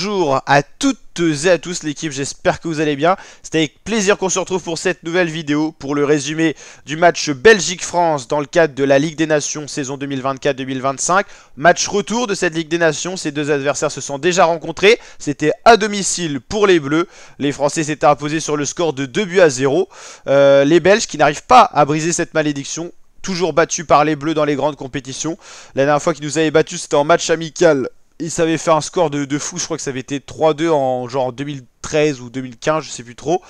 Bonjour à toutes et à tous l'équipe, j'espère que vous allez bien. C'est avec plaisir qu'on se retrouve pour cette nouvelle vidéo pour le résumé du match Belgique-France dans le cadre de la Ligue des Nations saison 2024-2025. Match retour de cette Ligue des Nations, ces deux adversaires se sont déjà rencontrés. C'était à domicile pour les Bleus. Les Français s'étaient imposés sur le score de 2-0. Les Belges qui n'arrivent pas à briser cette malédiction, toujours battus par les Bleus dans les grandes compétitions. La dernière fois qu'ils nous avaient battus, c'était en match amical. Ils avaient fait un score de fou, je crois que ça avait été 3-2 en genre 2013 ou 2015, je sais plus trop.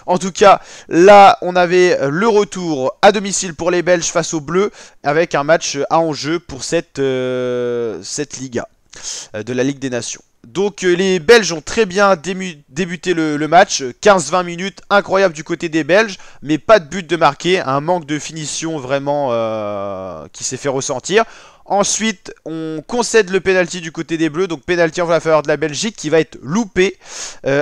En tout cas, là, on avait le retour à domicile pour les Belges face aux Bleus, avec un match à enjeu pour cette Liga de la Ligue des Nations. Donc les Belges ont très bien débuté le match, 15-20 minutes, incroyable du côté des Belges, mais pas de but de marqué, un manque de finition vraiment qui s'est fait ressentir. Ensuite, on concède le penalty du côté des Bleus, donc penalty en faveur de la Belgique qui va être loupé.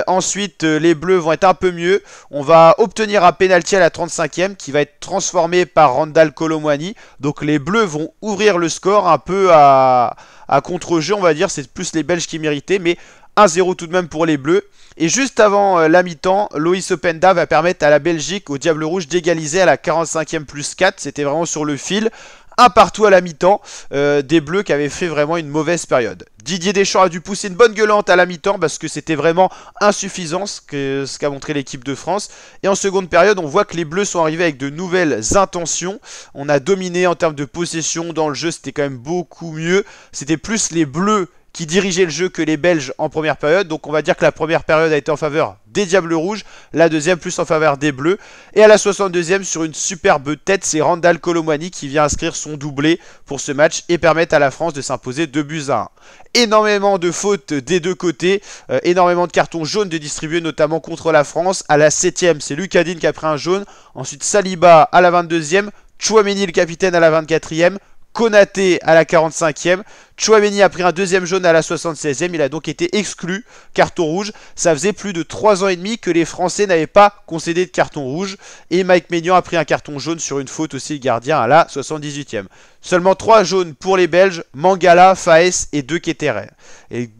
Ensuite, les Bleus vont être un peu mieux. On va obtenir un penalty à la 35e qui va être transformé par Randal Kolo Muani. Donc les Bleus vont ouvrir le score un peu à contre-jeu, on va dire. C'est plus les Belges qui méritaient, mais 1-0 tout de même pour les Bleus. Et juste avant la mi-temps, Loïs Openda va permettre à la Belgique, au Diable Rouge, d'égaliser à la 45e plus 4. C'était vraiment sur le fil. Un partout à la mi-temps, des Bleus qui avaient fait vraiment une mauvaise période. Didier Deschamps a dû pousser une bonne gueulante à la mi-temps parce que c'était vraiment insuffisant ce qu'a montré l'équipe de France. Et en seconde période, on voit que les Bleus sont arrivés avec de nouvelles intentions. On a dominé en termes de possession dans le jeu, c'était quand même beaucoup mieux. C'était plus les Bleus qui dirigeaient le jeu que les Belges en première période. Donc on va dire que la première période a été en faveur des Diables Rouges, la deuxième plus en faveur des Bleus. Et à la 62e, sur une superbe tête, c'est Randal Kolo Muani qui vient inscrire son doublé pour ce match et permettre à la France de s'imposer 2-1. Énormément de fautes des deux côtés, énormément de cartons jaunes de distribués, notamment contre la France. À la 7e, c'est Lucadine qui a pris un jaune. Ensuite Saliba à la 22e, Tchouaméni le capitaine à la 24e. Konaté à la 45e, Tchouaméni a pris un deuxième jaune à la 76e, il a donc été exclu, carton rouge. Ça faisait plus de 3 ans et demi que les Français n'avaient pas concédé de carton rouge. Et Mike Maignan a pris un carton jaune sur une faute aussi, le gardien, à la 78e. Seulement 3 jaunes pour les Belges, Mangala, Faes et 2 Ketterer. Et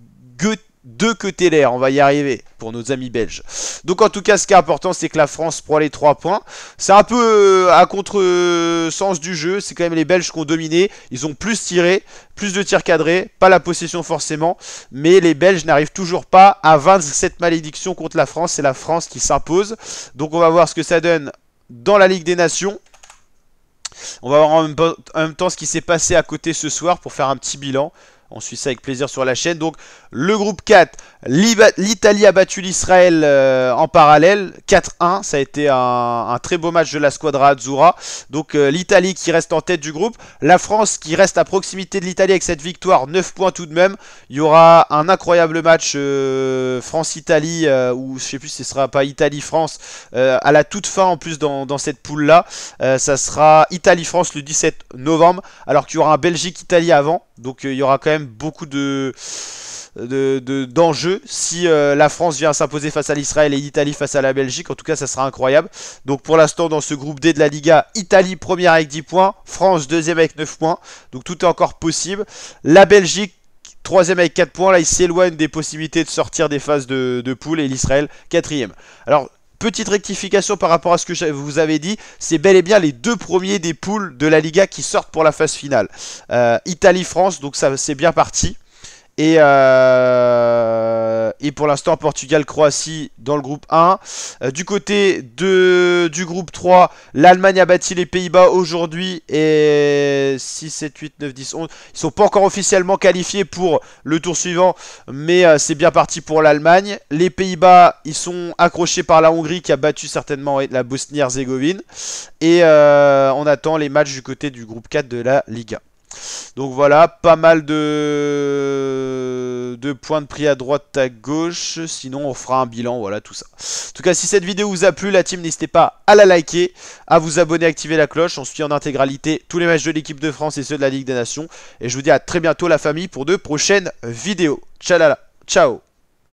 deux Ketterer, on va y arriver pour nos amis belges. Donc en tout cas, ce qui est important, c'est que la France prend les 3 points. C'est un peu à contre-sens du jeu. C'est quand même les Belges qui ont dominé. Ils ont plus tiré, plus de tirs cadrés, pas la possession forcément. Mais les Belges n'arrivent toujours pas à vaincre cette malédiction contre la France. C'est la France qui s'impose. Donc on va voir ce que ça donne dans la Ligue des Nations. On va voir en même temps ce qui s'est passé à côté ce soir pour faire un petit bilan. On suit ça avec plaisir sur la chaîne. Donc le groupe 4, l'Italie a battu l'Israël en parallèle, 4-1. Ça a été un très beau match de la Squadra Azzurra. Donc l'Italie qui reste en tête du groupe. La France qui reste à proximité de l'Italie avec cette victoire, 9 points tout de même. Il y aura un incroyable match France-Italie, ou je sais plus si ce sera pas Italie-France, à la toute fin en plus dans cette poule-là. Ça sera Italie-France le 17 novembre, alors qu'il y aura un Belgique-Italie avant. Donc il y aura quand même beaucoup d'enjeux si la France vient s'imposer face à l'Israël et l'Italie face à la Belgique. En tout cas, ça sera incroyable. Donc pour l'instant, dans ce groupe D de la Liga, Italie première avec 10 points, France deuxième avec 9 points. Donc tout est encore possible. La Belgique troisième avec 4 points. Là, il s'éloigne des possibilités de sortir des phases de poule, et l'Israël quatrième. Alors, petite rectification par rapport à ce que je vous avais dit, c'est bel et bien les deux premiers des poules de la Liga qui sortent pour la phase finale. Italie-France, donc ça c'est bien parti. Et pour l'instant, Portugal-Croatie dans le groupe 1. Du côté du groupe 3, l'Allemagne a battu les Pays-Bas aujourd'hui. Et 6, 7, 8, 9, 10, 11. Ils ne sont pas encore officiellement qualifiés pour le tour suivant. Mais c'est bien parti pour l'Allemagne. Les Pays-Bas, ils sont accrochés par la Hongrie qui a battu certainement la Bosnie-Herzégovine. Et on attend les matchs du côté du groupe 4 de la Liga. Donc voilà, pas mal de points de prix à droite, à gauche. Sinon on fera un bilan, voilà tout ça. En tout cas, si cette vidéo vous a plu, la team, n'hésitez pas à la liker, à vous abonner, à activer la cloche. On suit en intégralité tous les matchs de l'équipe de France et ceux de la Ligue des Nations. Et je vous dis à très bientôt la famille pour de prochaines vidéos. Tchalala, ciao.